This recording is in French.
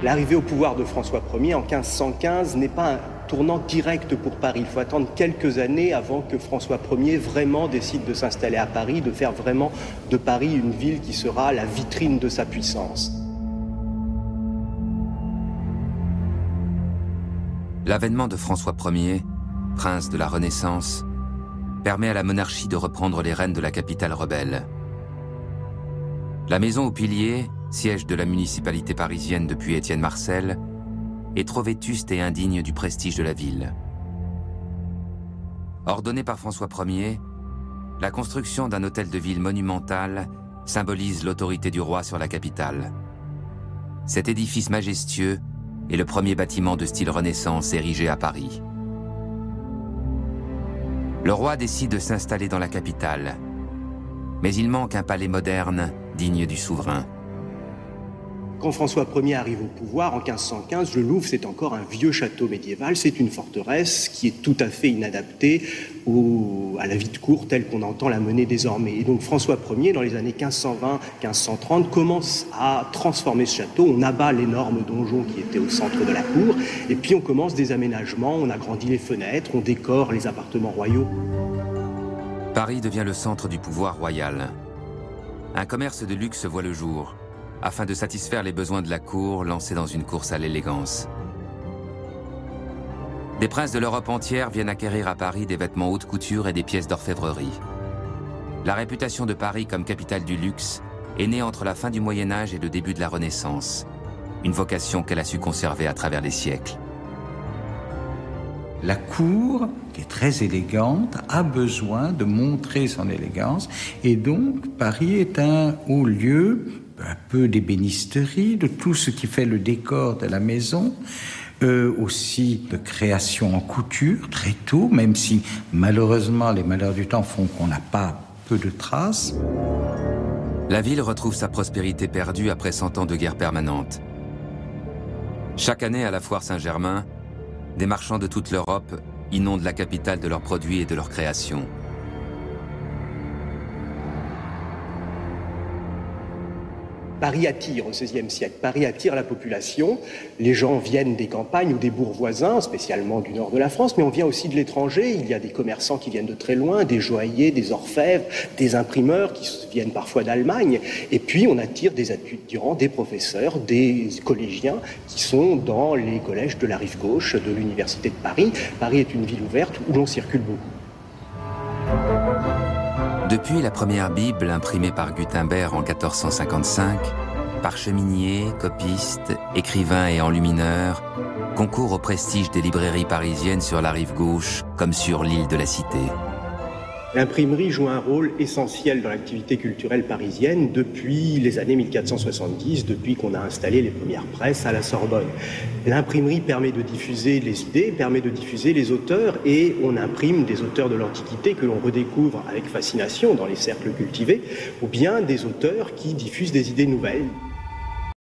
L'arrivée au pouvoir de François Ier en 1515 n'est pas un tournant direct pour Paris. Il faut attendre quelques années avant que François Ier vraiment décide de s'installer à Paris, de faire vraiment de Paris une ville qui sera la vitrine de sa puissance. L'avènement de François Ier, prince de la Renaissance, permet à la monarchie de reprendre les rênes de la capitale rebelle. La maison aux piliers, siège de la municipalité parisienne depuis Étienne Marcel, est trop vétuste et indigne du prestige de la ville. Ordonnée par François Ier, la construction d'un hôtel de ville monumental symbolise l'autorité du roi sur la capitale. Cet édifice majestueux est le premier bâtiment de style Renaissance érigé à Paris. Le roi décide de s'installer dans la capitale, mais il manque un palais moderne digne du souverain. Quand François Ier arrive au pouvoir en 1515, le Louvre, c'est encore un vieux château médiéval, c'est une forteresse qui est tout à fait inadaptée à la vie de cour telle qu'on entend la mener désormais. Et donc François Ier, dans les années 1520-1530, commence à transformer ce château. On abat l'énorme donjon qui était au centre de la cour, et puis on commence des aménagements, on agrandit les fenêtres, on décore les appartements royaux. Paris devient le centre du pouvoir royal. Un commerce de luxe voit le jour, afin de satisfaire les besoins de la cour lancée dans une course à l'élégance. Des princes de l'Europe entière viennent acquérir à Paris des vêtements haute couture et des pièces d'orfèvrerie. La réputation de Paris comme capitale du luxe est née entre la fin du Moyen-Âge et le début de la Renaissance, une vocation qu'elle a su conserver à travers les siècles. La cour, qui est très élégante, a besoin de montrer son élégance, et donc Paris est un haut lieu, un peu d'ébénisterie, de tout ce qui fait le décor de la maison, aussi de création en couture, très tôt, même si malheureusement les malheurs du temps font qu'on n'a pas peu de traces. La ville retrouve sa prospérité perdue après 100 ans de guerre permanente. Chaque année à la foire Saint-Germain, des marchands de toute l'Europe inondent la capitale de leurs produits et de leurs créations. Paris attire au XVIe siècle, Paris attire la population. Les gens viennent des campagnes ou des bourgs voisins, spécialement du nord de la France, mais on vient aussi de l'étranger. Il y a des commerçants qui viennent de très loin, des joailliers, des orfèvres, des imprimeurs qui viennent parfois d'Allemagne. Et puis on attire des étudiants, des professeurs, des collégiens qui sont dans les collèges de la rive gauche de l'Université de Paris. Paris est une ville ouverte où l'on circule beaucoup. Depuis la première Bible imprimée par Gutenberg en 1455, parcheminiers, copistes, écrivains et enlumineurs concourent au prestige des librairies parisiennes sur la rive gauche comme sur l'île de la Cité. L'imprimerie joue un rôle essentiel dans l'activité culturelle parisienne depuis les années 1470, depuis qu'on a installé les premières presses à la Sorbonne. L'imprimerie permet de diffuser les idées, permet de diffuser les auteurs, et on imprime des auteurs de l'Antiquité que l'on redécouvre avec fascination dans les cercles cultivés, ou bien des auteurs qui diffusent des idées nouvelles.